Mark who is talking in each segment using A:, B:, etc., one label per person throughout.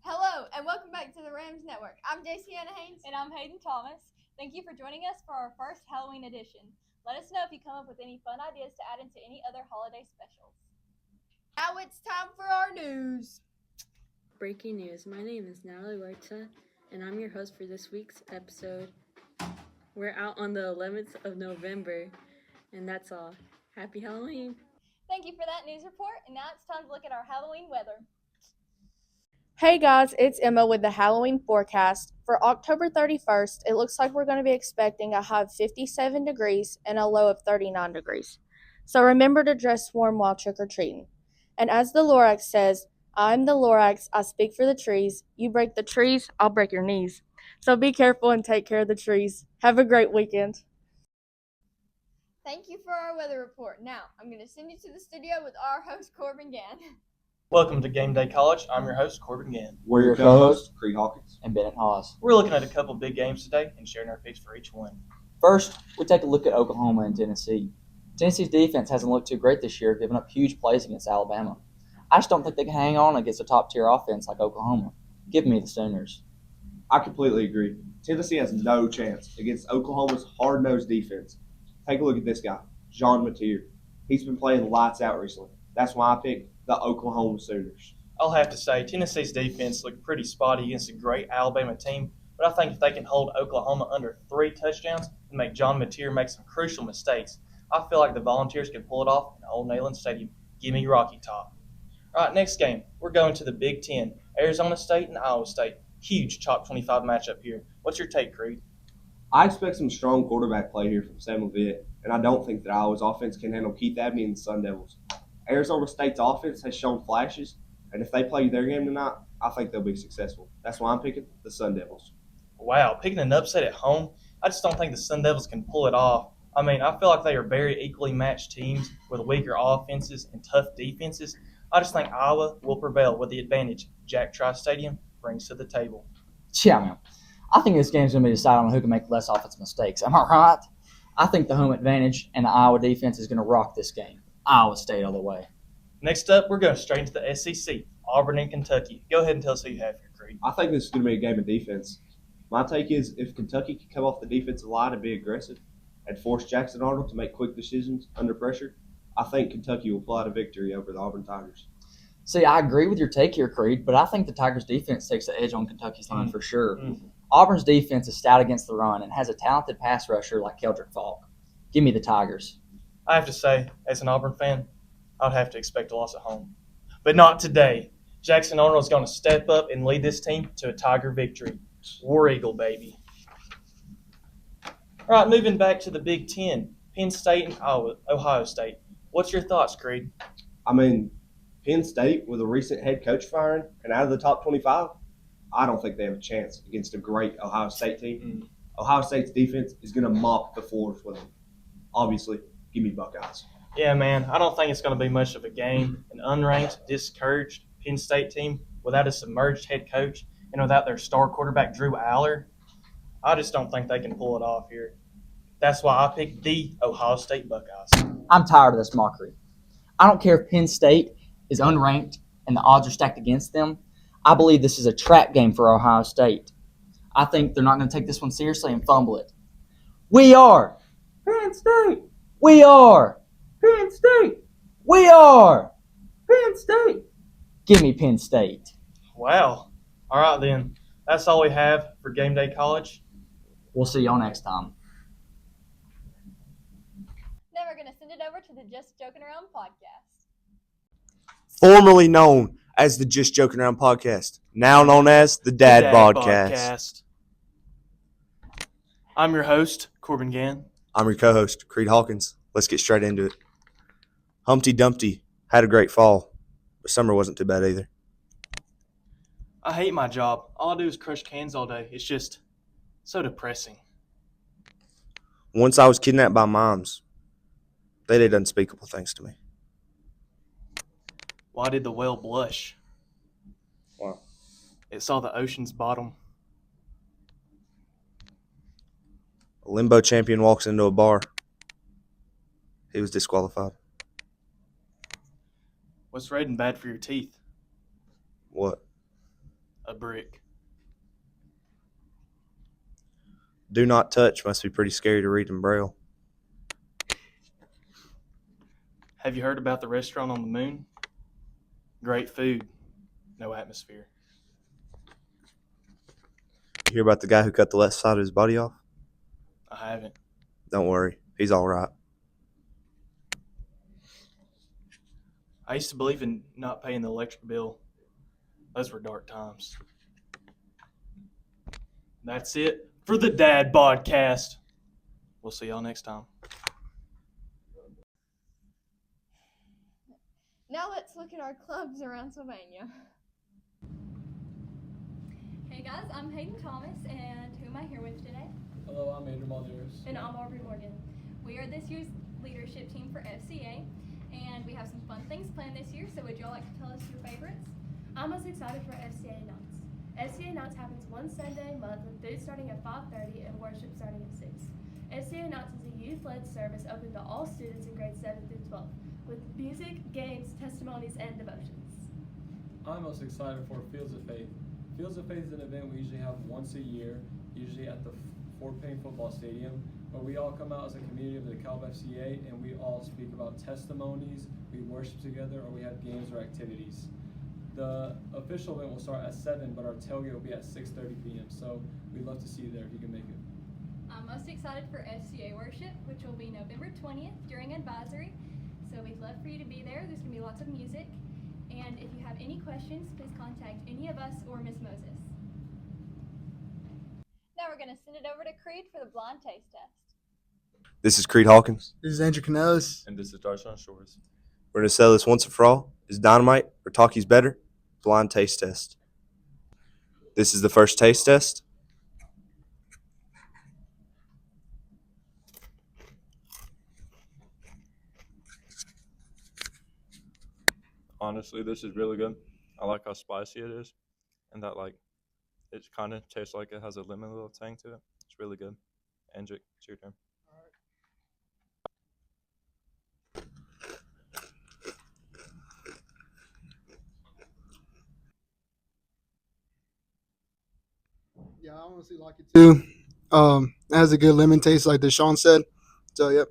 A: Hello, and welcome back to the Rams Network. I'm JC Anna Haynes.
B: And I'm Hayden Thomas. Thank you for joining us for our first Halloween edition. Let us know if you come up with any fun ideas to add into any other holiday specials.
A: Now it's time for our news.
C: Breaking news. My name is Natalie Huerta, and I'm your host for this week's episode. We're out on the 11th of November, and that's all. Happy Halloween!
B: Thank you for that news report, and now it's time to look at our Halloween weather.
D: Hey guys, it's Emma with the Halloween forecast. For October 31st, it looks like we're going to be expecting a high of 57 degrees and a low of 39 degrees. So remember to dress warm while trick-or-treating. And as the Lorax says, I'm the Lorax, I speak for the trees. You break the trees, I'll break your knees. So be careful and take care of the trees. Have a great weekend.
A: Thank you for our weather report. Now, I'm going to send you to the studio with our host, Corbin Gann.
E: Welcome to Game Day College. I'm your host, Corbin Gann.
F: We're your co-hosts, Creed Hawkins
G: and Bennett Haas.
E: We're looking at a couple big games today and sharing our picks for each one.
G: First, we take a look at Oklahoma and Tennessee. Tennessee's defense hasn't looked too great this year, giving up huge plays against Alabama. I just don't think they can hang on against a top-tier offense like Oklahoma. Give me the Sooners.
F: I completely agree. Tennessee has no chance against Oklahoma's hard-nosed defense. Take a look at this guy, John Mateer. He's been playing lights out recently. That's why I picked the Oklahoma Sooners.
E: I'll have to say, Tennessee's defense looked pretty spotty against a great Alabama team, but I think if they can hold Oklahoma under 3 touchdowns and make John Mateer make some crucial mistakes, I feel like the Volunteers can pull it off in Old Neyland Stadium. Give me Rocky Top. All right, next game, we're going to the Big Ten, Arizona State and Iowa State. Huge top 25 matchup here. What's your take, Creed?
F: I expect some strong quarterback play here from Sam Levitt, and I don't think that Iowa's offense can handle Keith Abney and the Sun Devils. Arizona State's offense has shown flashes, and if they play their game tonight, I think they'll be successful. That's why I'm picking the Sun Devils.
E: Wow, picking an upset at home? I just don't think the Sun Devils can pull it off. I mean, I feel like they are very equally matched teams with weaker offenses and tough defenses. I just think Iowa will prevail with the advantage Jack Trice Stadium brings to the table.
G: Yeah, man. I think this game's going to be decided on who can make less offensive mistakes. Am I right? I think the home advantage and the Iowa defense is going to rock this game. Iowa State all the way.
E: Next up, we're going straight into the SEC, Auburn and Kentucky. Go ahead and tell us who you have here, Creed.
F: I think this is going to be a game of defense. My take is if Kentucky can come off the defensive line and be aggressive and force Jackson Arnold to make quick decisions under pressure, I think Kentucky will pull out a victory over the Auburn Tigers.
G: See, I agree with your take here, Creed, but I think the Tigers' defense takes the edge on Kentucky's line for sure. Auburn's defense is stout against the run and has a talented pass rusher like Keldrick Falk. Give me the Tigers.
E: I have to say, as an Auburn fan, I'd have to expect a loss at home. But not today. Jackson Arnold is going to step up and lead this team to a Tiger victory. War Eagle, baby. All right, moving back to the Big Ten, Penn State and Ohio State. What's your thoughts, Creed?
F: I mean, Penn State, with a recent head coach firing and out of the top 25, I don't think they have a chance against a great Ohio State team. Ohio State's defense is going to mop the floors with them. Obviously, give me Buckeyes.
E: Yeah, man, I don't think it's going to be much of a game. An unranked, discouraged Penn State team without a submerged head coach and without their star quarterback, Drew Aller, I just don't think they can pull it off here. That's why I picked the Ohio State Buckeyes.
G: I'm tired of this mockery. I don't care if Penn State is unranked and the odds are stacked against them. I believe this is a trap game for Ohio State. I think they're not going to take this one seriously and fumble it. We are Penn State. We are Penn State. We are Penn State. Give me Penn State.
E: Wow. All right, then. That's all we have for Game Day College.
G: We'll see y'all next time.
B: Now we're going to send it over to the Just Joking Around podcast.
H: Formerly known as the Just Joking Around podcast, now known as the Dad Podcast.
E: I'm your host, Corbin Gann.
H: I'm your co-host, Creed Hawkins. Let's get straight into it. Humpty Dumpty had a great fall, but summer wasn't too bad either.
E: I hate my job. All I do is crush cans all day. It's just so depressing.
H: Once I was kidnapped by moms. They did unspeakable things to me.
E: Why did the whale blush?
H: Wow.
E: It saw the ocean's bottom.
H: A limbo champion walks into a bar. He was disqualified.
E: What's red and bad for your teeth?
H: What?
E: A brick.
H: Do not touch must be pretty scary to read in Braille.
E: Have you heard about the restaurant on the moon? Great food, no atmosphere.
H: You hear about the guy who cut the left side of his body off?
E: I haven't.
H: Don't worry, he's all right.
E: I used to believe in not paying the electric bill. Those were dark times. That's it for the Dad Podcast. We'll see y'all next time.
A: Now let's look at our clubs around Sylvania.
B: Hey guys, I'm Hayden Thomas, and who am I here with today?
I: Hello, I'm Andrew Malderas.
B: And I'm Aubrey Morgan. We are this year's leadership team for FCA, and we have some fun things planned this year, so would y'all like to tell us your favorites?
J: I'm most excited for FCA Nights. FCA Nights happens one Sunday a month with food starting at 5:30 and worship starting at 6. FCA Nights is a youth-led service open to all students in grades 7 through 12 with music, games, testimonies, and devotions.
I: I'm most excited for Fields of Faith. Fields of Faith is an event we usually have once a year, usually at the Fort Payne Football Stadium, where we all come out as a community of the DeKalb FCA and we all speak about testimonies, we worship together, or we have games or activities. The official event will start at 7, but our tailgate will be at 6:30 p.m. So we'd love to see you there if you can make it.
B: I'm most excited for FCA worship, which will be November 20th during advisory. So we'd love for you to be there. There's going to be lots of music. And if you have any questions, please contact any of us or Miss Moses. Now we're going to send it over to Creed for the blind taste test.
H: This is Creed Hawkins.
K: This is Andrew Canellis.
L: And this is Darshawn Shores.
H: We're going to settle this once and for all. Is Dynamite or Talkies better? Blind taste test. This is the first taste test.
L: Honestly, this is really good. I like how spicy it is, and that it kind of tastes like it has a lemon little tang to it. It's really good. Andrew, it's your turn.
K: Yeah, I honestly like it too. It has a good lemon taste, like Deshaun said. So, yep.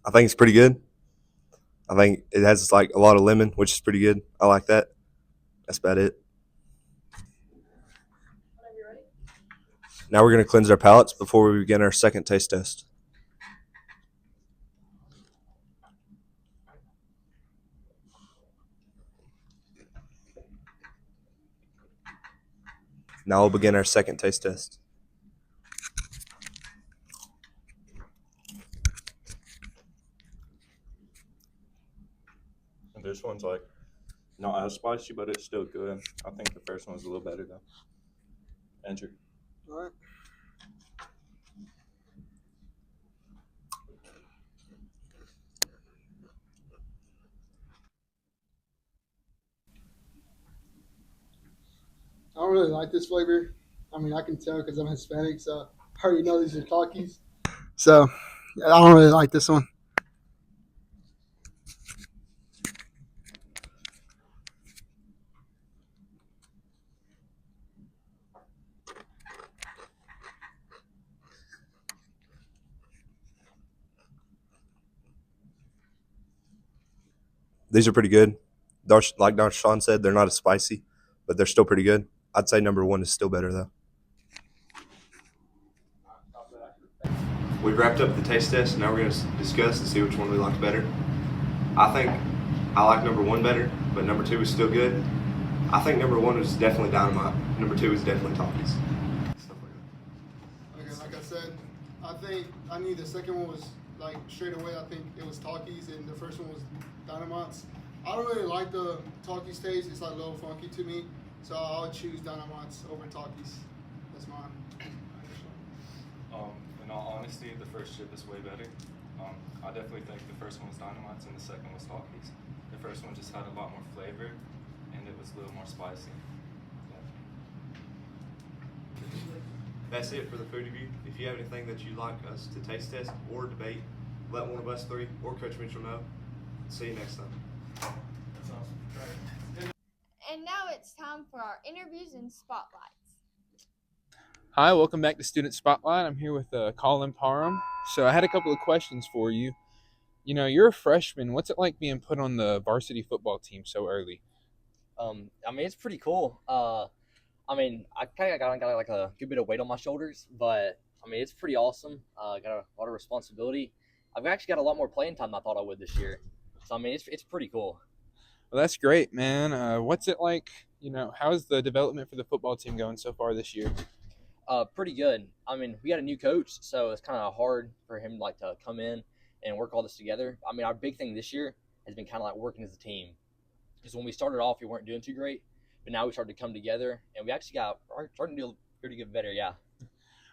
H: I think it's pretty good. I think it has a lot of lemon, which is pretty good. I like that. That's about it. Now we're going to cleanse our palates before we begin our second taste test. Now we'll begin our second taste test.
L: And this one's not as spicy, but it's still good. I think the first one was a little better though. Andrew.
K: All right. I don't really like this flavor. I mean, I can tell because I'm Hispanic, so I already know these are Takis. So, I don't really like this one.
H: These are pretty good. Like Darshawn said, they're not as spicy, but they're still pretty good. I'd say number one is still better, though. We've wrapped up the taste test. Now we're going to discuss and see which one we liked better. I think I like number one better, but number two is still good. I think number one was definitely Dynamite. Number two is definitely Talkies.
K: Okay, like I said, I think I knew the second one was straight away. I think it was Talkies, and the first one was Dynamites. I don't really like the Talkies taste. It's a little funky to me, so I'll choose Dynamites over Talkies. That's mine.
L: In all honesty, the first chip is way better. I definitely think the first one was Dynamites and the second was Talkies. The first one just had a lot more flavor,
H: and it was a little more spicy. That's it for the food review. If you have anything that you'd like us to taste test or debate, let one of us three or Coach Mitchell know. See you next time.
E: That's awesome.
A: And now it's time for our interviews and spotlights.
M: Hi, welcome back to Student Spotlight. I'm here with Colin Parham. So I had a couple of questions for you. You know, you're a freshman. What's it like being put on the varsity football team so early?
N: I mean, it's pretty cool. I mean, I kind of got like a good bit of weight on my shoulders, but I mean, it's pretty awesome. Got a lot of responsibility. I've actually got a lot more playing time than I thought I would this year. So I mean, it's pretty cool.
M: Well, that's great, man. What's it like? You know, how's the development for the football team going so far this year?
N: Pretty good. I mean, we got a new coach, so it's kind of hard for him like to come in and work all this together. I mean, our big thing this year has been kind of like working as a team. Because when we started off, we weren't doing too great, but now we started to come together, and we actually are starting to do pretty good better. Yeah.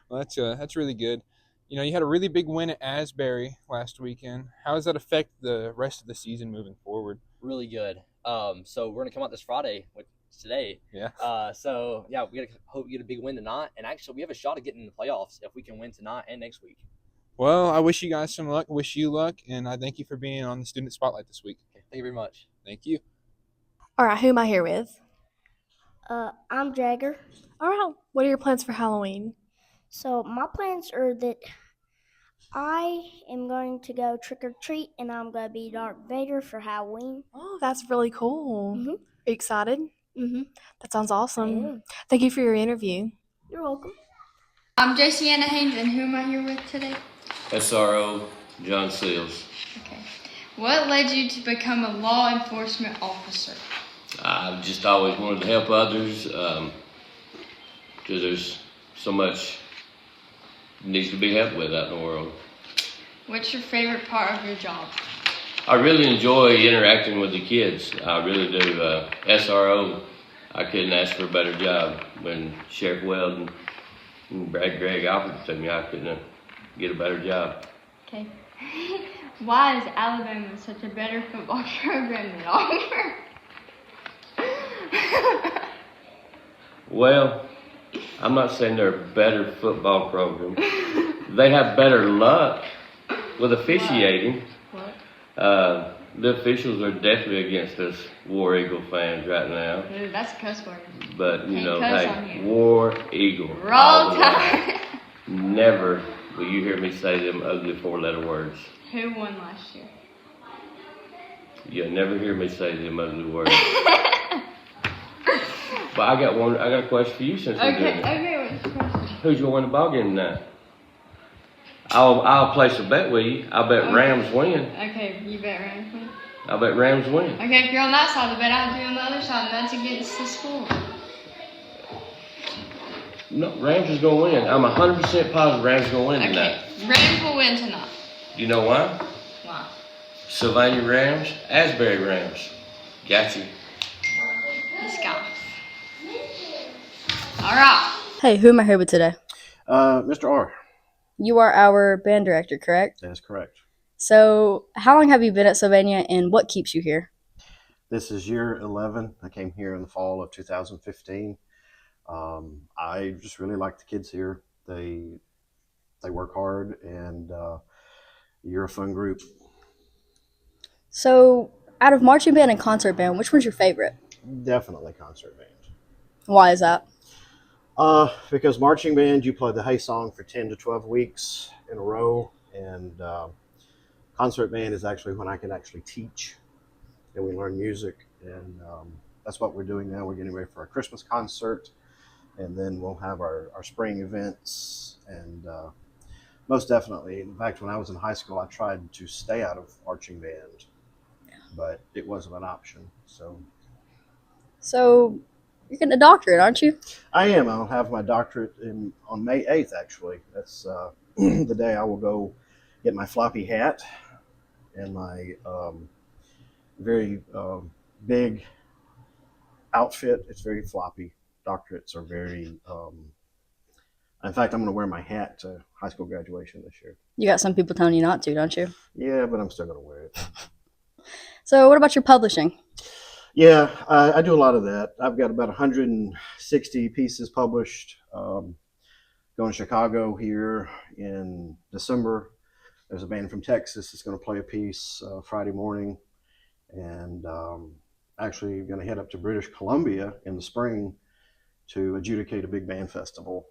M: Well, that's really good. You know, you had a really big win at Asbury last weekend. How does that affect the rest of the season moving forward?
N: Really good. So we're gonna come out this Friday, which is today.
M: Yeah.
N: So yeah, we gotta hope we get a big win tonight, and actually we have a shot at getting in the playoffs if we can win tonight and next week.
M: Well, I wish you guys some luck. Wish you luck, and I thank you for being on the Student Spotlight this week.
N: Okay, thank you very much.
M: Thank you.
D: All right, who am I here with?
O: I'm Jagger.
D: All right, what are your plans for Halloween?
O: So my plans are that I am going to go trick or treat, and I'm going to be Darth Vader for Halloween.
D: Oh, that's really cool.
O: Mhm.
D: Are you excited?
O: Mhm.
D: That sounds awesome.
O: I am.
D: Thank you for your interview.
O: You're welcome.
P: I'm Jessiana Haynes, and who am I here with today?
Q: SRO John Seals.
P: Okay. What led you to become a law enforcement officer?
Q: I've just always wanted to help others because there's so much needs to be helped with out in the world.
P: What's your favorite part of your job?
Q: I really enjoy interacting with the kids. I really do. SRO, I couldn't ask for a better job. When Sheriff Weldon and Brad Gregg offered it to me, I couldn't get a better job.
P: Okay. Why is Alabama such a better football program than Auburn?
Q: Well, I'm not saying they're a better football program. They have better luck with officiating.
P: What?
Q: The officials are definitely against us War Eagle fans right now.
P: Ooh, that's a cuss word.
Q: But, you
P: Can't
Q: know,
P: cuss on
Q: hey,
P: here.
Q: War Eagle.
P: Roll
Q: all the way.
P: Tide.
Q: Never will you hear me say them ugly four-letter words.
P: Who won last year?
Q: You'll never hear me say them ugly words. But I got a question for you since we're doing it.
P: Okay, what's the question?
Q: Who's gonna win the ball game tonight? I'll place a bet with you. I bet
P: Okay.
Q: Rams win.
P: Okay, you bet Rams win.
Q: I bet Rams win.
P: Okay, if you're on that side of the bet, I'll be on the other side, and that's against the school.
Q: No, Rams is gonna win. I'm 100% positive Rams is gonna win tonight.
P: Okay, Rams will win tonight.
Q: You know why?
P: Why?
Q: Sylvania Rams, Asbury Rams. Got you.
P: Let's go. All right.
R: Hey, who am I here with today?
S: Mr. R.
R: You are our band director, correct?
S: That is correct.
R: So, how long have you been at Sylvania, and what keeps you here?
S: This is year 11. I came here in the fall of 2015. I just really like the kids here. They work hard, and you're a fun group.
R: So, out of marching band and concert band, which one's your favorite?
S: Definitely concert band.
R: Why is that?
S: Because marching band, you play the Hey song for 10 to 12 weeks in a row, and concert band is actually when I can actually teach and we learn music, and that's what we're doing now. We're getting ready for our Christmas concert, and then we'll have our spring events, and most definitely, in fact, when I was in high school, I tried to stay out of marching band, but it wasn't an option.
R: So, you're getting a doctorate, aren't you?
S: I am. I'll have my doctorate on May 8th, actually. That's the day I will go get my floppy hat and my very big outfit. It's very floppy. Doctorates are very... in fact, I'm going to wear my hat to high school graduation this year.
R: You got some people telling you not to, don't you?
S: Yeah, but I'm still going to wear it.
R: So, what about your publishing?
S: Yeah, I do a lot of that. I've got about 160 pieces published. Going to Chicago here in December. There's a band from Texas that's going to play a piece Friday morning, and actually going to head up to British Columbia in the spring to adjudicate a big band festival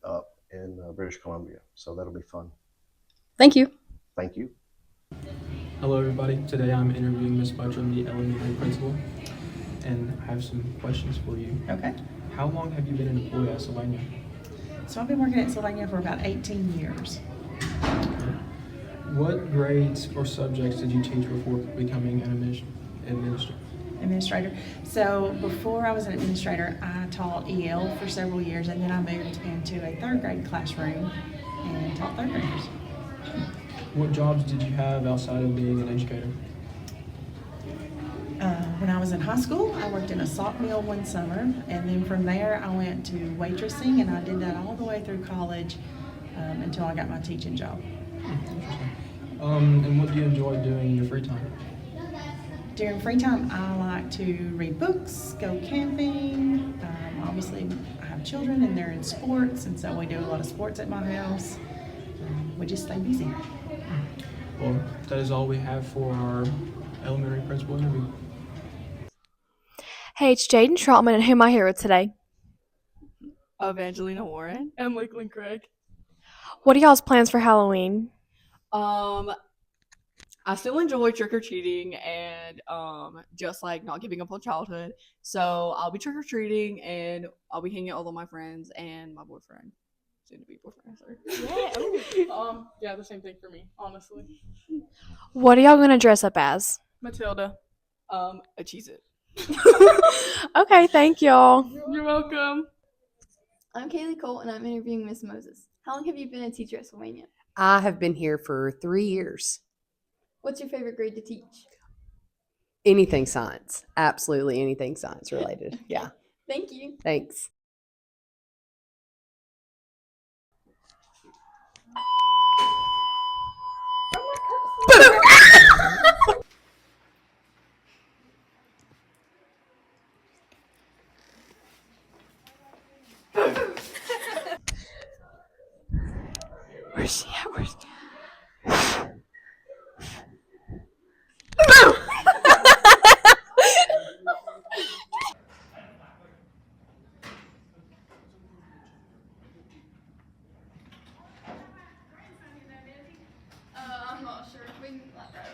S: up in British Columbia. So that'll be fun.
R: Thank you.
S: Thank you.
T: Hello, everybody. Today I'm interviewing Miss Butchum, the elementary principal, and I have some questions for you.
U: Okay.
T: How long have you been employed at Sylvania?
U: So I've been working at Sylvania for about 18 years.
T: What grades or subjects did you teach before becoming an
U: Administrator. So before I was an administrator, I taught EL for several years, and then I moved into a third grade classroom and taught third graders.
T: What jobs did you have outside of being an educator?
U: When I was in high school, I worked in a salt mill one summer, and then from there I went to waitressing, and I did that all the way through college until I got my teaching job.
T: Interesting. And what do you enjoy doing in your free time?
U: During free time, I like to read books, go camping. Obviously, I have children and they're in sports, and so we do a lot of sports at my house. We just stay busy.
T: Well, that is all we have for our elementary principal interview.
D: Hey, it's Jaden Trotman, and who am I here with today?
V: Evangelina Warren and Lakeland Craig.
D: What are y'all's plans for Halloween?
V: I still enjoy trick-or-treating and just like not giving up on childhood. So I'll be trick-or-treating and I'll be hanging out with all my friends and my boyfriend. Soon to be boyfriend, sorry.
D: Yeah.
V: Yeah, the same thing for me, honestly.
D: What are y'all gonna dress up as?
V: Matilda. A Cheez-It.
D: Okay, thank y'all.
V: You're welcome.
W: I'm Kaylee Cole, and I'm interviewing Miss Moses. How long have you been a teacher at Sylvania?
X: I have been here for 3 years.
W: What's your favorite grade to teach?
X: Anything science. Absolutely anything science related. Yeah.
W: Thank you.
X: Thanks.
D: Where's she at? Where's
A: I'm not sure. We can let that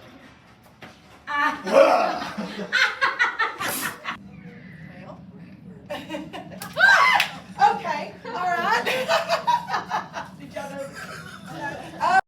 A: over.